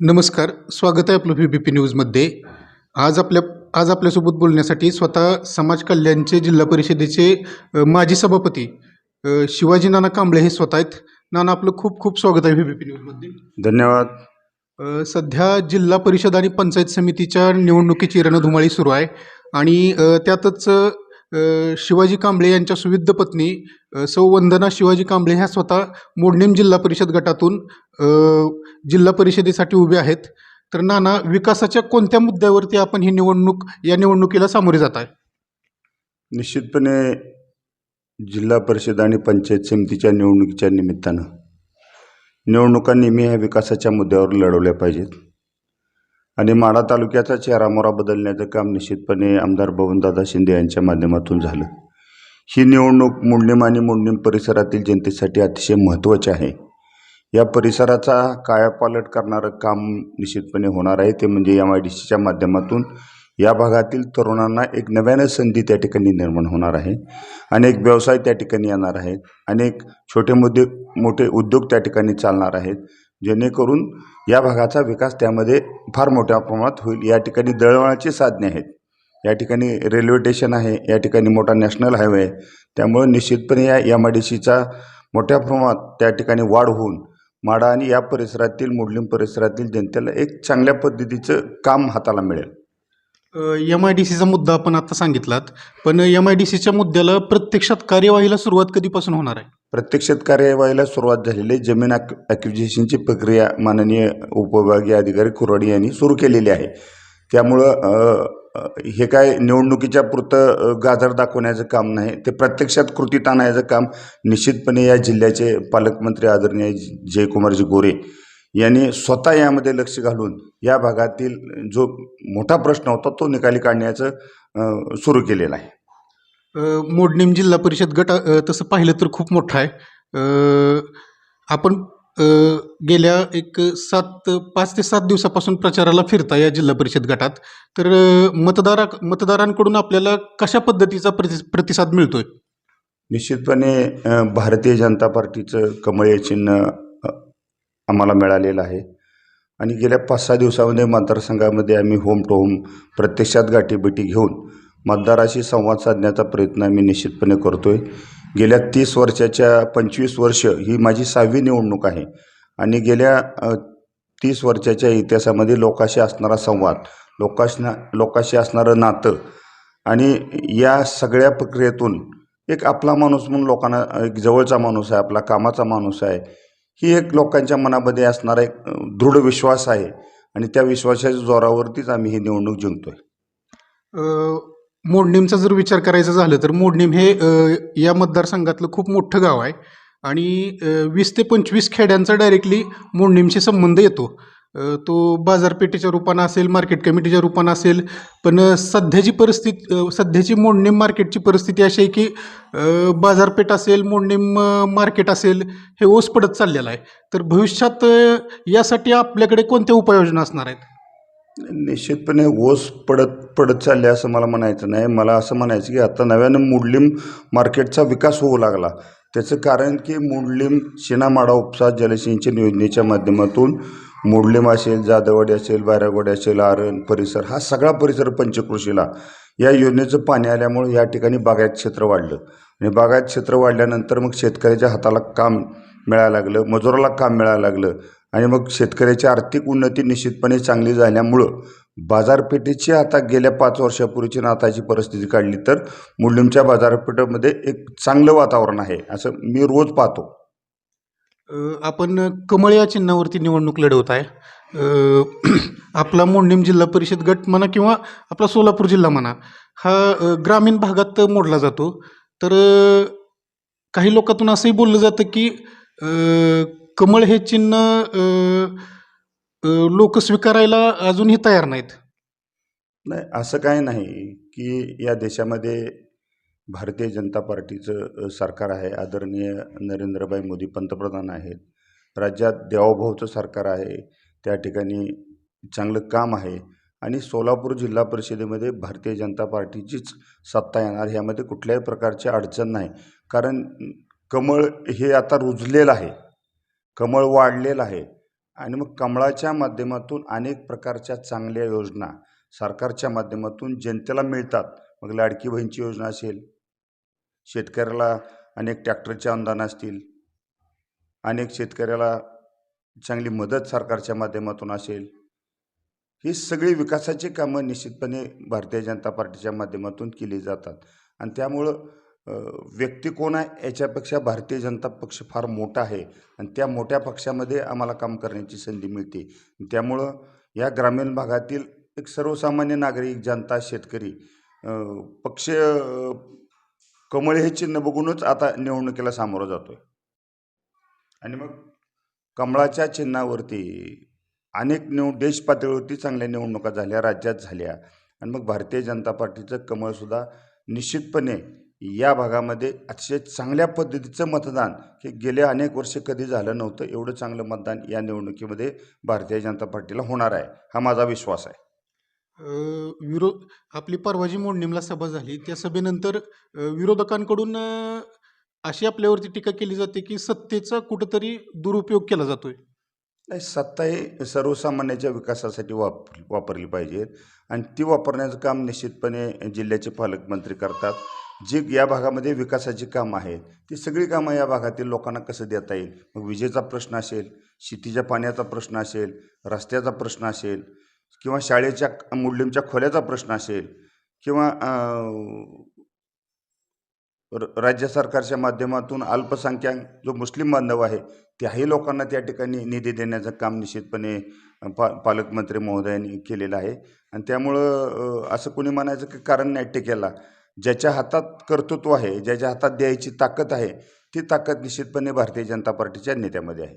नमस्कार. स्वागत आहे आपलं व्ही-बी-पी न्यूजमध्ये. आज आपल्या आज आपल्यासोबत बोलण्यासाठी स्वतः समाज कल्याणचे जिल्हा परिषदेचे माजी सभापती शिवाजी नाना कांबळे हे स्वतः आहेत. नाना, आपलं खूप खूप स्वागत आहे व्ही-बी-पी न्यूजमध्ये. धन्यवाद. सध्या जिल्हा परिषद आणि पंचायत समितीच्या निवडणुकीची रणधुमाळी सुरू आहे आणि त्यातच शिवाजी कांबळे यांच्या सुविद्य पत्नी सौ वंदना शिवाजी कांबळे ह्या स्वतः मोडणीम जिल्हा परिषद गटातून जिल्हा परिषदेसाठी उभे आहेत. तर नाना, विकासाच्या कोणत्या मुद्द्यावरती आपण या निवडणुकीला सामोरे जात आहे? निश्चितपणे जिल्हा परिषद आणि पंचायत समितीच्या निवडणुकीच्या निमित्तानं निवडणुका नेहमी ह्या विकासाच्या मुद्द्यावर लढवल्या पाहिजेत आणि माढा तालुक्याचा चेहरामोहरा बदलण्याचं काम निश्चितपणे आमदार बबनदादा शिंदे यांच्या माध्यमातून झालं. ही निवडणूक मोडणीम आणि मोडणीम परिसरातील जनतेसाठी अतिशय महत्त्वाची आहे. या परिसराचा कायापालट करणारं काम निश्चितपणे होणार आहे. ते म्हणजे MIDCच्या माध्यमातून या भागातील तरुणांना एक नव्यानं संधी त्या ठिकाणी निर्माण होणार आहे. अनेक व्यवसाय त्या ठिकाणी येणार आहेत. अनेक मोठे उद्योग त्या ठिकाणी चालणार आहेत, जेणेकरून या भागाचा विकास त्यामध्ये फार मोठ्या प्रमाणात होईल. या ठिकाणी दळणवळणाची साधने आहेत, या ठिकाणी रेल्वे स्टेशन आहे, या ठिकाणी मोठा नॅशनल हायवे आहे. त्यामुळे निश्चितपणे या MIDCचा मोठ्या प्रमाणात त्या ठिकाणी वाढ होऊन माढा आणि या परिसरातील मोडणीम परिसरातील जनतेला एक चांगल्या पद्धतीचं काम हाताला मिळेल. MIDCचा मुद्दा आपण आता सांगितलात, पण MIDCच्या मुद्द्याला प्रत्यक्षात कार्यवाहीला सुरुवात कधीपासून होणार आहे? प्रत्यक्षात कार्यवाहीला सुरुवात झालेली जमीन ॲक्विजिशनची प्रक्रिया माननीय उपविभागीय अधिकारी कुराडी यांनी सुरू केलेली आहे. त्यामुळं हे काय निवडणुकीच्या पुरतं गाजर दाखवण्याचं काम नाही, ते प्रत्यक्षात कृतीत आणायचं काम निश्चितपणे या जिल्ह्याचे पालकमंत्री आदरणीय जयकुमारजी गोरे यांनी स्वतः यामध्ये लक्ष घालून या भागातील जो मोठा प्रश्न होता तो निकाली काढण्याचं सुरू केलेलं आहे. मोडणीम जिल्हा परिषद गट तसं पाहिलं तर खूप मोठा आहे. आपण गेल्या 5 ते 7 दिवसापासून प्रचाराला फिरता या जिल्हा परिषद गटात. तर मतदारांकडून आपल्याला कशा पद्धतीचा प्रतिसाद मिळतोय? निश्चितपणे भारतीय जनता पार्टीचं कमळ हे चिन्ह आम्हाला मिळालेलं आहे आणि गेल्या 5-6 दिवसामध्ये मतदारसंघामध्ये आम्ही होम टू होम प्रत्यक्षात गाठीभेटी घेऊन मतदाराशी संवाद साधण्याचा प्रयत्न आम्ही निश्चितपणे करतो आहे. गेल्या 30 वर्षाच्या 25 वर्ष ही माझी 6वी निवडणूक आहे आणि गेल्या 30 वर्षाच्या इतिहासामध्ये लोकांशी असणारा संवाद, लोकांशी असणारं नातं आणि या सगळ्या प्रक्रियेतून एक आपला माणूस म्हणून लोकांना, एक जवळचा माणूस आहे, आपला कामाचा माणूस आहे, ही एक लोकांच्या मनामध्ये असणारा एक दृढ विश्वास आहे आणि त्या विश्वासाच्या जोरावरतीच आम्ही ही निवडणूक जिंकतोय. मोडणीमचा जर विचार करायचा झालं तर मोडणीम हे या मतदारसंघातलं खूप मोठं गाव आहे आणि 20 ते 25 खेड्यांचा डायरेक्टली मोडणीमशी संबंध येतो. तो बाजारपेठेच्या रूपानं असेल, मार्केट कमिटीच्या रूपानं असेल, पण सध्याची मोडणीम मार्केटची परिस्थिती अशी आहे की बाजारपेठ असेल, मोडणीम मार्केट असेल, हे ओस पडत चाललेलं आहे. तर भविष्यात यासाठी आपल्याकडे कोणत्या उपाययोजना असणार आहेत? निश्चितपणे ओस पडत चालले असं मला म्हणायचं नाही. मला असं म्हणायचं की आता नव्यानं मोडणीम मार्केटचा विकास होऊ लागला. त्याचं कारण की मोडणीम शिना-माढा उपसा जलसिंचन योजनेच्या माध्यमातून मोडणीम असेल, जाधववाडी असेल, बैरागवाडी असेल, आरण परिसर, हा सगळा परिसर पंचकृषीला या योजनेचं पाणी आल्यामुळे या ठिकाणी बागायत क्षेत्र वाढलं आणि बागायत क्षेत्र वाढल्यानंतर मग शेतकऱ्याच्या हाताला काम मिळायला लागलं, मजुराला काम मिळायला लागलं आणि मग शेतकऱ्याची आर्थिक उन्नती निश्चितपणे चांगली झाल्यामुळं बाजारपेठेची आता गेल्या 5 वर्षापूर्वीची आताची परिस्थिती काढली तर मोडणीमच्या बाजारपेठेमध्ये एक चांगलं वातावरण आहे असं मी रोज पाहतो. आपण कमळ या चिन्हावरती निवडणूक लढवत आहे. आपला मोडणीम जिल्हा परिषद गट म्हणा किंवा आपला सोलापूर जिल्हा म्हणा, हा ग्रामीण भागात मोडला जातो. तर काही लोकांतून असंही बोललं जातं की कमळ हे चिन्ह लोक स्वीकारायला अजूनही तयार नाहीत. नाही, असं काही नाही की या देशामध्ये भारतीय जनता पार्टीचं सरकार आहे. आदरणीय नरेंद्रभाई मोदी पंतप्रधान आहेत. राज्यात देवाभाऊचं सरकार आहे. त्या ठिकाणी चांगलं काम आहे आणि सोलापूर जिल्हा परिषदेमध्ये भारतीय जनता पार्टीचीच सत्ता येणार, ह्यामध्ये कुठल्याही प्रकारची अडचण नाही. कारण कमळ हे आता रुजलेलं आहे, कमळ वाढलेलं आहे आणि मग कमळाच्या माध्यमातून अनेक प्रकारच्या चांगल्या योजना सरकारच्या माध्यमातून जनतेला मिळतात. मग लाडकी बहीणची योजना असेल, शेतकऱ्याला अनेक ट्रॅक्टरचे अनुदान असतील, अनेक शेतकऱ्याला चांगली मदत सरकारच्या माध्यमातून असेल, ही सगळी विकासाची कामं निश्चितपणे भारतीय जनता पार्टीच्या माध्यमातून केली जातात. आणि त्यामुळं व्यक्ती कोण आहे याच्यापेक्षा भारतीय जनता पक्ष फार मोठा आहे आणि त्या मोठ्या पक्षामध्ये आम्हाला काम करण्याची संधी मिळते. त्यामुळं या ग्रामीण भागातील एक सर्वसामान्य नागरिक, जनता, शेतकरी पक्ष कमळ हे चिन्ह बघूनच आता निवडणुकीला सामोरं जातो आहे. आणि मग कमळाच्या चिन्हावरती अनेक देश पातळीवरती चांगल्या निवडणुका झाल्या, राज्यात झाल्या. आणि मग भारतीय जनता पार्टीचं कमळसुद्धा निश्चितपणे या भागामध्ये अतिशय चांगल्या पद्धतीचं मतदान, की गेल्या अनेक वर्षे कधी झालं नव्हतं एवढं चांगलं मतदान या निवडणुकीमध्ये भारतीय जनता पार्टीला होणार आहे, हा माझा विश्वास आहे. आपली परवा जी मोडणीमला सभा झाली त्या सभेनंतर विरोधकांकडून अशी आपल्यावरती टीका केली जाते की सत्तेचा कुठंतरी दुरुपयोग केला जातोय. नाही, सत्ता ही सर्वसामान्याच्या विकासासाठी वापरली पाहिजे आणि ती वापरण्याचं काम निश्चितपणे जिल्ह्याचे पालकमंत्री करतात. जी या भागामध्ये विकासाची कामं आहेत ती सगळी कामं या भागातील लोकांना कसं देता येईल, मग विजेचा प्रश्न असेल, शेतीच्या पाण्याचा प्रश्न असेल, रस्त्याचा प्रश्न असेल, किंवा शाळेच्या मुलींच्या खोल्याचा प्रश्न असेल, किंवा राज्य सरकारच्या माध्यमातून अल्पसंख्याक जो मुस्लिम बांधव आहे त्याही लोकांना त्या ठिकाणी निधी देण्याचं काम निश्चितपणे पालकमंत्री महोदयांनी केलेलं आहे. आणि त्यामुळं असं कोणी म्हणायचं की कारण नाही टीकेला. ज्याच्या हातात कर्तृत्व आहे, ज्याच्या हातात द्यायची ताकद आहे, ती ताकद निश्चितपणे भारतीय जनता पार्टीच्या नेत्यामध्ये आहे.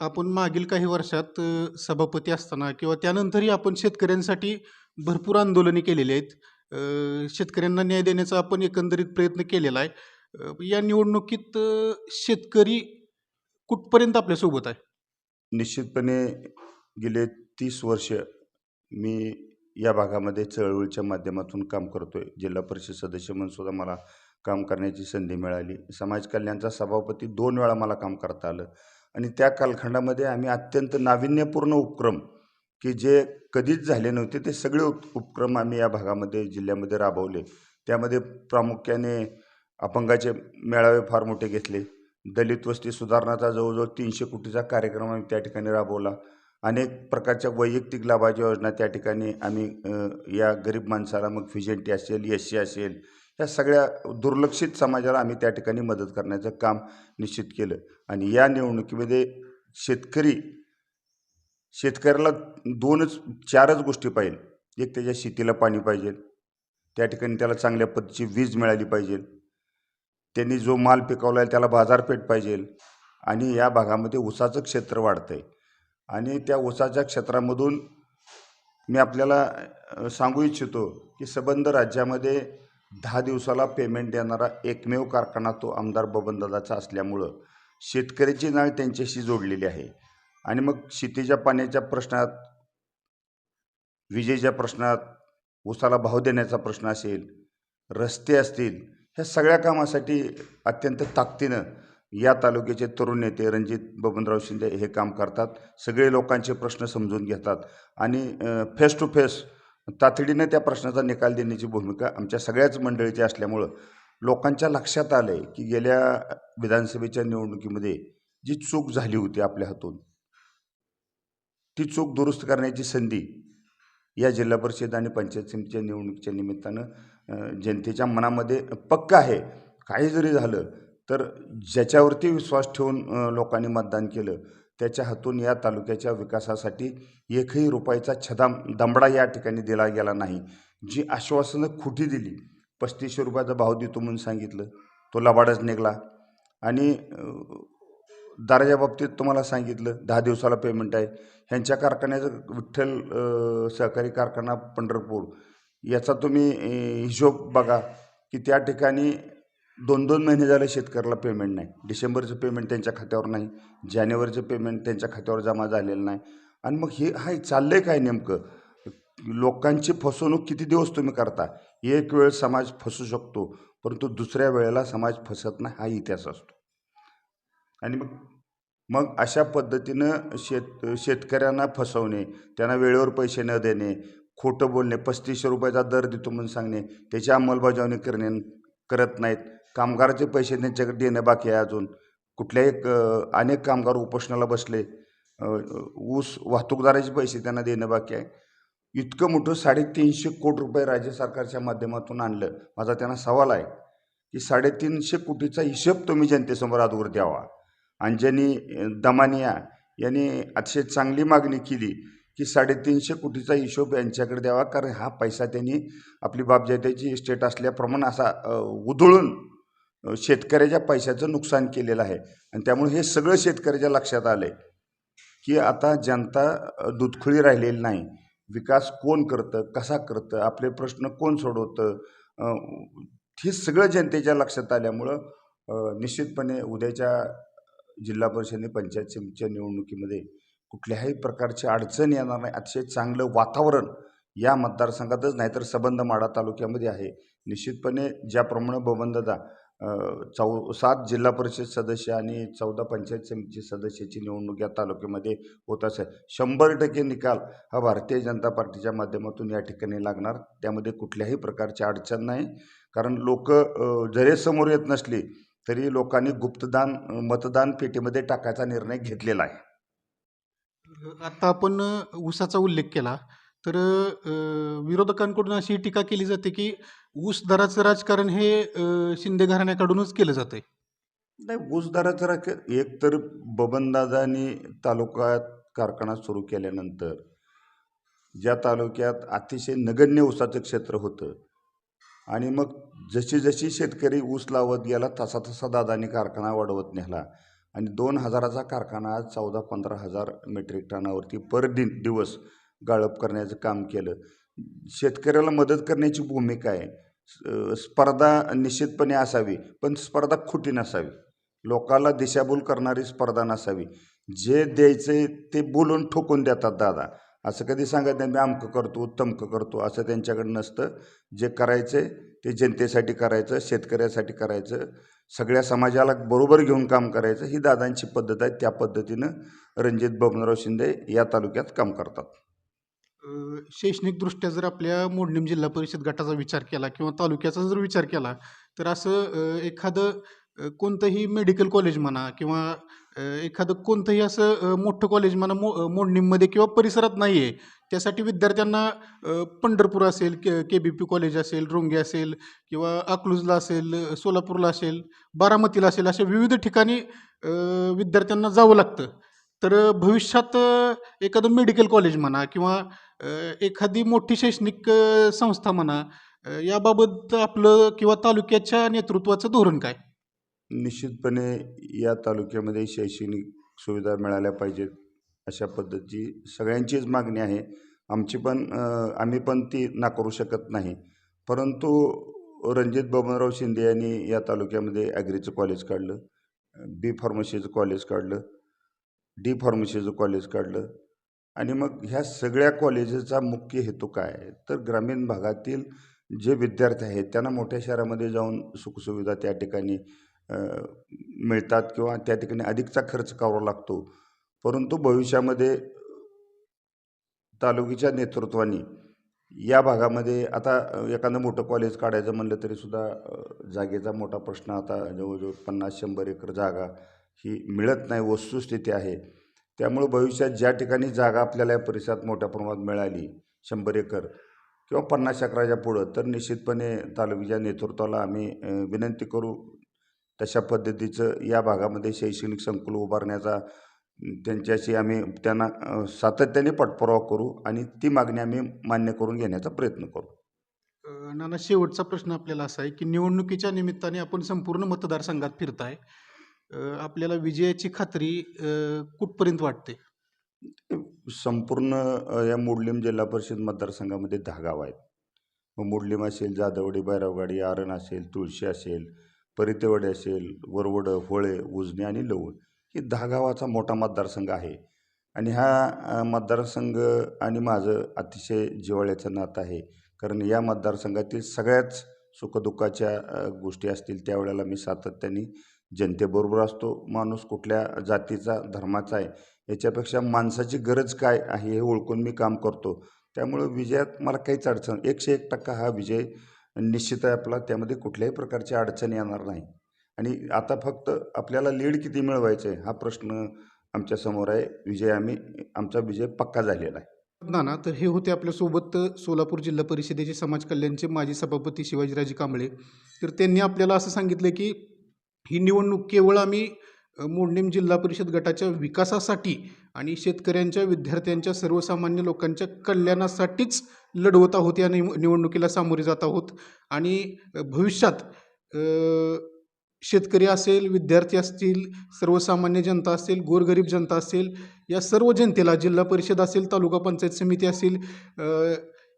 आपण मागील काही वर्षात सभापती असताना किंवा त्यानंतरही आपण शेतकऱ्यांसाठी भरपूर आंदोलने केलेली आहेत. शेतकऱ्यांना न्याय देण्याचा आपण एकंदरीत प्रयत्न केलेला आहे. या निवडणुकीत शेतकरी कुठपर्यंत आपल्यासोबत आहे? निश्चितपणे गेले 30 वर्ष मी या भागामध्ये चळवळीच्या माध्यमातून काम करतोय. जिल्हा परिषद सदस्य म्हणून सुद्धा मला काम करण्याची संधी मिळाली. समाज कल्याणचा सभापती 2 वेळा मला काम करता आलं. आणि त्या कालखंडामध्ये आम्ही अत्यंत नाविन्यपूर्ण उपक्रम, की जे कधीच झाले नव्हते, ते सगळे उपक्रम आम्ही या भागामध्ये जिल्ह्यामध्ये राबवले. त्यामध्ये प्रामुख्याने अपंगाचे मेळावे फार मोठे घेतले. दलित वस्ती सुधारणाचा जवळजवळ 300 कोटीचा कार्यक्रम आम्ही त्या ठिकाणी राबवला. अनेक प्रकारच्या वैयक्तिक लाभाच्या योजना त्या ठिकाणी आम्ही या गरीब माणसाला, मग व्हिजेंटी असेल, SC असेल, या सगळ्या दुर्लक्षित समाजाला आम्ही त्या ठिकाणी मदत करण्याचं काम निश्चित केलं. आणि या निवडणुकीमध्ये शेतकऱ्याला 4च गोष्टी पाहिजे. एक, त्याच्या शेतीला पाणी पाहिजे, त्या ठिकाणी त्याला चांगल्या पद्धतीची वीज मिळाली पाहिजे, त्यांनी जो माल पिकवला आहे त्याला बाजारपेठ पाहिजे. आणि या भागामध्ये ऊसाचं क्षेत्र वाढतं आहे आणि त्या ऊसाच्या क्षेत्रामधून मी आपल्याला सांगू इच्छितो की संबंध राज्यामध्ये 10 दिवसाला पेमेंट देणारा एकमेव कारखाना तो आमदार बबनदादाचा असल्यामुळं शेतकऱ्याची नाळ त्यांच्याशी जोडलेली आहे. आणि मग शेतीच्या पाण्याच्या प्रश्नात, विजेच्या प्रश्नात, ऊसाला भाव देण्याचा प्रश्न असेल, रस्ते असतील, ह्या सगळ्या कामासाठी अत्यंत ताकदीनं या तालुक्याचे तरुण नेते रणजित बबनराव शिंदे हे काम करतात. सगळे लोकांचे प्रश्न समजून घेतात आणि फेस टू फेस तातडीनं त्या प्रश्नाचा निकाल देण्याची भूमिका आमच्या सगळ्याच मंडळीची असल्यामुळं लोकांच्या लक्षात आलं आहे की गेल्या विधानसभेच्या निवडणुकीमध्ये जी चूक झाली होती आपल्या हातून, ती चूक दुरुस्त करण्याची संधी या जिल्हा परिषद आणि पंचायत समितीच्या निवडणुकीच्या निमित्तानं जनतेच्या मनामध्ये पक्का आहे. काही जरी झालं तर ज्याच्यावरती विश्वास ठेवून लोकांनी मतदान केलं त्याच्या हातून या तालुक्याच्या विकासासाठी एकही रुपयाचा दमडा या ठिकाणी दिला गेला नाही. जी आश्वासनं खोटी दिली, 3500 रुपयाचा भाव देतो म्हणून सांगितलं, तो लबाडच निघाला. आणि दराच्या बाबतीत तुम्हाला सांगितलं 10 दिवसाला पेमेंट आहे. ह्यांच्या कारखान्याचं विठ्ठल सहकारी कारखाना पंढरपूर, याचा तुम्ही हिशोब बघा की त्या ठिकाणी 2-2 महिने झाले शेतकऱ्याला पेमेंट नाही. डिसेंबरचं पेमेंट त्यांच्या खात्यावर नाही, जानेवारीचं पेमेंट त्यांच्या खात्यावर जमा झालेलं नाही. आणि मग हे चाललं आहे काय नेमकं? लोकांची फसवणूक किती दिवस तुम्ही करता? एक वेळ समाज फसू शकतो, परंतु दुसऱ्या वेळेला समाज फसत नाही, हा इतिहास असतो. आणि मग मग अशा पद्धतीनं शेतकऱ्यांना फसवणे, त्यांना वेळेवर पैसे न देणे, खोटं बोलणे, 3500 रुपयाचा दर देतो म्हणून सांगणे, त्याची अंमलबजावणी करत नाहीत. कामगाराचे पैसे त्यांच्याकडे देणं बाकी आहे अजून. कुठल्याही अनेक कामगार उपोषणाला बसले. ऊस वाहतूकदाराचे पैसे त्यांना देणं बाकी आहे. इतकं मोठं 350 कोटी रुपये राज्य सरकारच्या माध्यमातून आणलं. माझा त्यांना सवाल आहे की 350 कोटीचा हिशोब तुम्ही जनतेसमोर अगोदर द्यावा. अंजनी दमानिया यांनी अतिशय चांगली मागणी केली की 350 कोटीचा हिशोब यांच्याकडे द्यावा, कारण हा पैसा त्यांनी आपली बापजात्याची इस्टेट असल्याप्रमाणे असा उधळून शेतकऱ्याच्या पैशाचं नुकसान केलेलं आहे. आणि त्यामुळे हे सगळं शेतकऱ्याच्या लक्षात आलं आहे की आता जनता दुधखुळी राहिलेली नाही. विकास कोण करतं, कसा करतं, आपले प्रश्न कोण सोडवतं, हे सगळं जनतेच्या लक्षात आल्यामुळं निश्चितपणे उद्याच्या जिल्हा परिषद आणि पंचायत समितीच्या निवडणुकीमध्ये कुठल्याही प्रकारची अडचण येणार नाही. अतिशय चांगलं वातावरण या मतदारसंघातच नाही तर सबंध माढा तालुक्यामध्ये आहे. निश्चितपणे ज्याप्रमाणे बबनदादा 7 जिल्हा परिषद सदस्य आणि 14 पंचायत समिती सदस्याची निवडणूक या तालुक्यामध्ये होत असेल, 100% निकाल हा भारतीय जनता पार्टीच्या माध्यमातून या ठिकाणी लागणार. त्यामध्ये कुठल्याही प्रकारची अडचण नाही, कारण लोक जरी समोर येत नसली तरी लोकांनी गुप्तदान मतदान पेटीमध्ये टाकायचा निर्णय घेतलेला आहे. आता आपण ऊसाचा उल्लेख केला तर विरोधकांकडून अशी टीका केली जाते की ऊस दराचं राजकारण हे शिंदे घराण्याकडूनच केलं जातंय. नाही, ऊस दराचं एक तर बबनदादांनी तालुक्यात कारखाना सुरू केल्यानंतर ज्या तालुक्यात अतिशय नगण्य ऊसाचं क्षेत्र होतं आणि मग जशी शेतकरी ऊस लावत गेला तसा दादांनी कारखाना वाढवत नेला आणि 2000चा कारखाना आज 14-15 हजार मेट्रिक टनावरती पर दिवस गाळप करण्याचं काम केलं. शेतकऱ्याला मदत करण्याची भूमिका आहे. स्पर्धा निश्चितपणे असावी, पण स्पर्धा खोटी नसावी. लोकांना दिशाभूल करणारी स्पर्धा नसावी. जे द्यायचे ते बोलून ठोकून देतात दादा. असं कधी सांगत नाही मी अमकं करतो तमकं करतो, असं त्यांच्याकडे नसतं. जे करायचं ते जनतेसाठी करायचं, शेतकऱ्यासाठी करायचं, सगळ्या समाजाला बरोबर घेऊन काम करायचं, ही दादांची पद्धत आहे. त्या पद्धतीनं रणजित बबनराव शिंदे या तालुक्यात काम करतात. शैक्षणिकदृष्ट्या जर आपल्या मोडणीम जिल्हा परिषद गटाचा विचार केला किंवा तालुक्याचा जर विचार केला तर असं एखादं कोणतंही मेडिकल कॉलेज म्हणा किंवा एखादं कोणतंही असं मोठं कॉलेज म्हणा मोडणीममध्ये किंवा परिसरात नाही आहे. त्यासाठी विद्यार्थ्यांना पंढरपूर असेल, KBP कॉलेज असेल, रोंगे असेल किंवा अकलूजला असेल, सोलापूरला असेल, बारामतीला असेल, अशा विविध ठिकाणी विद्यार्थ्यांना जावं लागतं. तर भविष्यात एखादं मेडिकल कॉलेज म्हणा किंवा एखादी मोठी शैक्षणिक संस्था म्हणा, याबाबत आपलं किंवा तालुक्याच्या नेतृत्वाचं धोरण काय? निश्चितपणे या तालुक्यामध्ये शैक्षणिक सुविधा मिळाल्या पाहिजेत अशा पद्धतीची सगळ्यांचीच मागणी आहे. आम्ही पण ती नाकारू शकत नाही. परंतु रणजित बबनराव शिंदे यांनी या तालुक्यामध्ये ॲग्रीचं कॉलेज काढलं, बी फार्मसीचं कॉलेज काढलं, डी फार्मसीचं कॉलेज काढलं आणि मग ह्या सगळ्या कॉलेजेसचा मुख्य हेतू काय आहे तर ग्रामीण भागातील जे विद्यार्थी आहेत त्यांना मोठ्या शहरामध्ये जाऊन सुखसुविधा त्या ठिकाणी मिळतात किंवा त्या ठिकाणी अधिकचा खर्च करावा लागतो. परंतु भविष्यामध्ये तालुक्याच्या नेतृत्वाने या भागामध्ये आता एखादं मोठं कॉलेज काढायचं म्हणलं तरीसुद्धा जागेचा मोठा प्रश्न आता जवळजवळ 50-100 एकर जागा ही मिळत नाही, वस्तुस्थिती आहे. त्यामुळं भविष्यात ज्या ठिकाणी जागा आपल्याला या परिसरात मोठ्या प्रमाणात मिळाली 100 एकर किंवा 50 एकराच्या पुढं तर निश्चितपणे तालुक्याच्या नेतृत्वाला आम्ही विनंती करू. तशा पद्धतीचं या भागामध्ये शैक्षणिक संकुल उभारण्याचा त्यांच्याशी आम्ही त्यांना सातत्याने पाठपुरावा करू आणि ती मागणी आम्ही मान्य करून घेण्याचा प्रयत्न करू. नाना, शेवटचा प्रश्न आपल्याला असा आहे की निवडणुकीच्या निमित्ताने आपण संपूर्ण मतदारसंघात फिरताय. आपल्याला विजयाची खात्री कुठपर्यंत वाटते? संपूर्ण या मोडलीम जिल्हा परिषद मतदारसंघामध्ये 10 गावं आहेत. मग मोडलीम असेल, जाधववाडी, बैराववाडी, आरण असेल, तुळशी असेल, परितेवाडी असेल, वरवडं, होळे, उजनी आणि लवण ही 10 गावाचा मोठा मतदारसंघ आहे. आणि हा मतदारसंघ आणि माझं अतिशय जिव्हाळ्याचं नातं आहे. कारण या मतदारसंघातील सगळ्याच सुखदुःखाच्या गोष्टी असतील त्यावेळेला मी सातत्याने जनतेबरोबर असतो. माणूस कुठल्या जातीचा धर्माचा आहे याच्यापेक्षा माणसाची गरज काय आहे हे ओळखून मी काम करतो. त्यामुळं विजयात मला काहीच अडचण 101% हा विजय निश्चित आहे आपला. त्यामध्ये कुठल्याही प्रकारची अडचण येणार नाही. आणि आता फक्त आपल्याला लीड किती मिळवायचं आहे हा प्रश्न आमच्यासमोर आहे. आमचा विजय पक्का झालेला आहे. नाना, तर हे होते आपल्यासोबत सोलापूर जिल्हा परिषदेचे समाज कल्याणचे माजी सभापती शिवाजीराजे कांबळे. तर त्यांनी आपल्याला असं सांगितलं की ही निवडणूक केवळ आम्ही मोडणीम जिल्हा परिषद गटाच्या विकासासाठी आणि शेतकऱ्यांच्या, विद्यार्थ्यांच्या, सर्वसामान्य लोकांच्या कल्याणासाठीच लढवत आहोत. या निवडणुकीला सामोरे जात आहोत आणि भविष्यात शेतकरी असेल, विद्यार्थी असतील, सर्वसामान्य जनता असेल, गोरगरीब जनता असेल, या सर्व जनतेला जिल्हा परिषद असेल, तालुका पंचायत समिती असेल,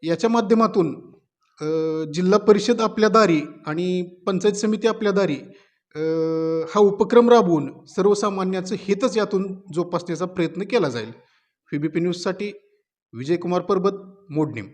याच्या माध्यमातून जिल्हा परिषद आपल्या दारी आणि पंचायत समिती आपल्या दारी हा उपक्रम राबवून सर्वसामान्याचं हितच यातून जोपासण्याचा प्रयत्न केला जाईल. FBP न्यूजसाठी विजयकुमार परबत, मोडणीम.